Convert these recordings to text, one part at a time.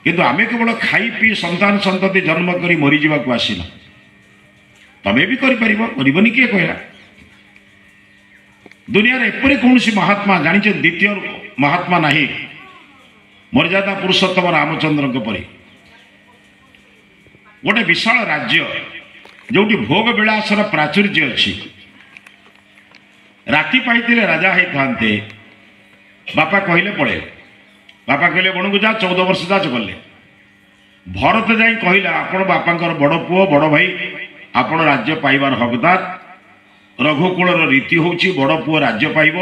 किंतु आमे केवल खाई पी संतान संतति जन्म करी मरी जावाक आसिना तमें भी करबनी किए कहला दुनिया एपरी कौन महात्मा जानिछ द्वितीय महात्मा नहीं मर्यादा पुरुषोत्तम रामचंद्र परी गोटे विशाल राज्य जोटी भोग विलासर प्राचुर्य अच्छी राति पाई राजा होते बापा कहले पड़े बापा कहले बण को जा 14 वर्ष जा गले भरत जाई कहला आपण बापांकर बड़ पुओ बड़ भाई आपण राज्य पाइबार हकदार रघुकुल रीति हूँ बड़ पुओ राज्य पाइब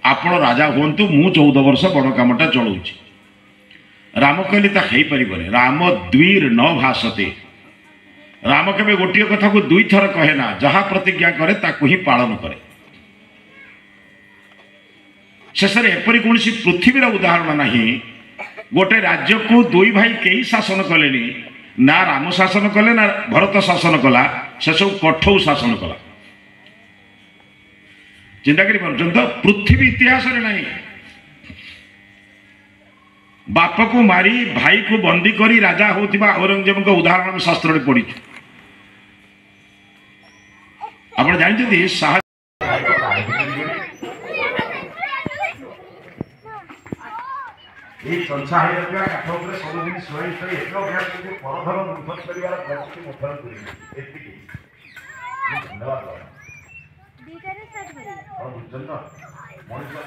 आपण राजा हूँ मु 14 वर्ष बड़ कामटा चलाऊँगी राम कहले ता पारे राम द्वीर न भाषते राम केवे गोटे कथा को दुई थर कहे ना जहाँ प्रतिज्ञा करे ताकू ही पालन करे शेष एपरी कौन पृथ्वीर उदाहरण नहीं गोटे राज्य को दुई भाई कई शासन कले ना राम शासन कले ना भरत शासन कला से सब कठौ शासन कला चिंता कर पृथ्वी इतिहास नहीं बाप को मारी भाई को बंदी करी राजा होतिबा औरंगजेब को उदाहरण शास्त्र में पढ़ी आप जानते संसार काठ उपर सब दिन शोई शोई एक परधर मुखत कर प्रकृति मुखर धन्यवाद मनुष्य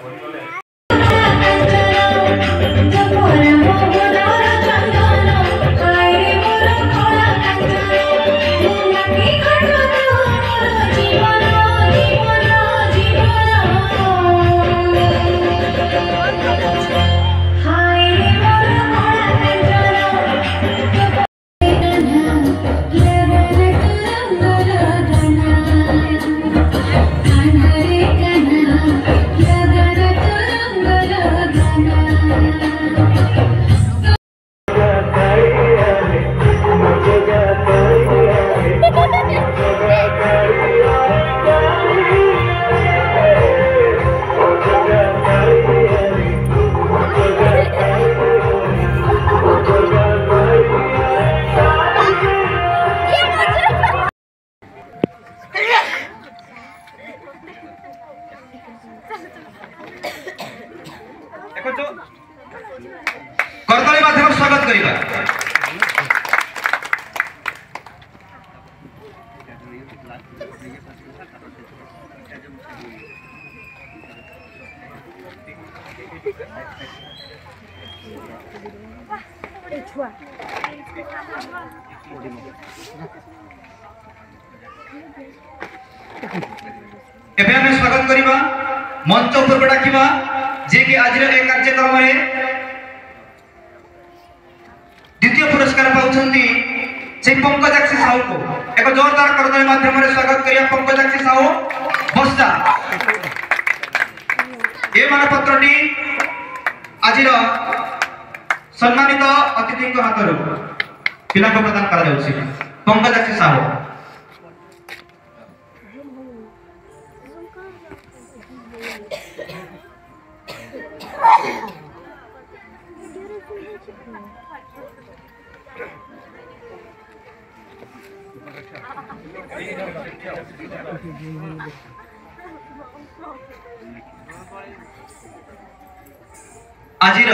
करताली माध्यम स्वागत करिबा एबे हम स्वागत करिबा मंच ऊपर डाकिबा जे कि आज ए कार्यक्रम रे द्वितीय पुरस्कार पाउछंती से पंकजाक्षी साहू को एक जोरदार करताली माध्यम रे स्वागत करिया पंकजाक्षी साहू बस्ता ए मानपत्रटी आजिर सम्मानित अतिथि को हाथ रो पिला को प्रदान करा जाउछि पंकजाक्षी साहू आजिर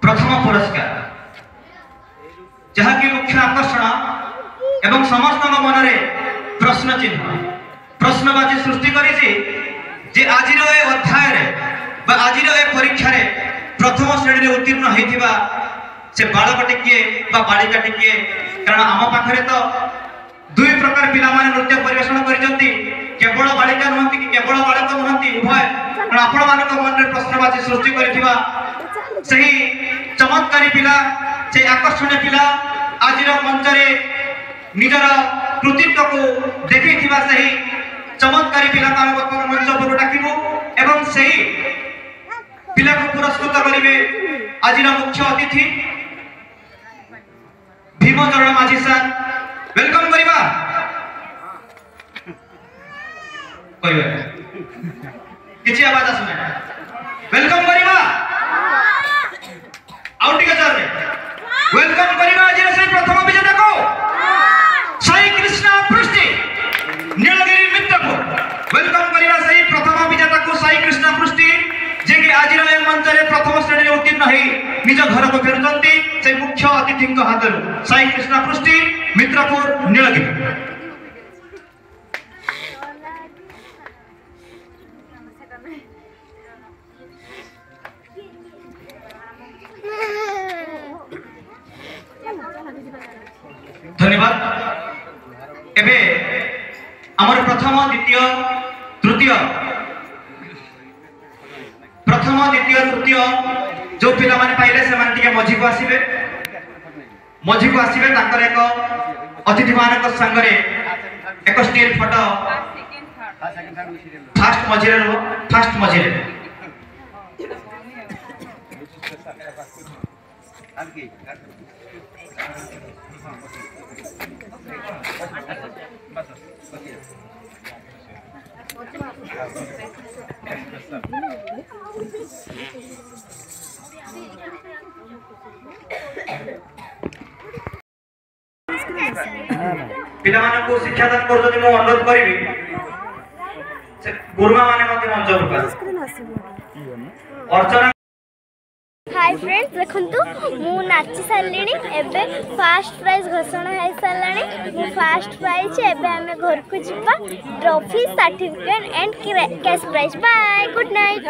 प्रथम पुरस्कार जहाँकि मुख्य आकर्षण एवं समस्त मन में प्रश्न चिन्ह प्रश्नबाजी सृष्टि करिछि जे आजिर ए अध्याय रे बा आजिर ए परीक्षा रे प्रथम श्रेणी रे उत्तीर्ण होइथिबा से बालक टिके बा बालिका टिके कारण आम पाखरे तो दुई प्रकार पिला माने नृत्य परिवेषण करिसंती केवल बालिका नहंती कि केवल बालक नहंती उभय कारण आपण मानक मन रे प्रश्नबाजी सृष्टि करिथिबा सही चमत्कारी पिला से आकर्षणीय पिला आजिर मंच रे निजर कृतित्व को देखैथिबा सही चमत्कारी पिला का वर्तमान मंच पर डाकिबो एवं सही पिला को पुरस्कृत करिवे आजिर मुख्य अतिथि भीमचरण माझी सर वेलकम करिबा किछि आवाज आसुना वेलकम करिबा आउट के सर अंचल प्रथम श्रेणी उत्तीर्ण हो निज घर को फेरुंट से मुख्य अतिथि हाथ साई कृष्ण पृष्टि मित्रपुर नीलगिरी। धन्यवाद। एबे आमर प्रथम द्वितीय तृतीय जो पिला माने पाइले से माने टिके मझी को आसीबे ताकर एक अतिथि मानक संगरे एक स्टिल फोटो फास्ट मझी रे पिला मानक शिक्षादान कर अनुरोध करी गुरुमा माने अर्चना। हाय फ्रेंड्स देखंतु मु नाची सारलिनी एबे फर्स्ट प्राइज घोषणा है सारलानी मु फर्स्ट प्राइज एबे हमें घर को जिबा trophy certificate and cash prize. Bye good night.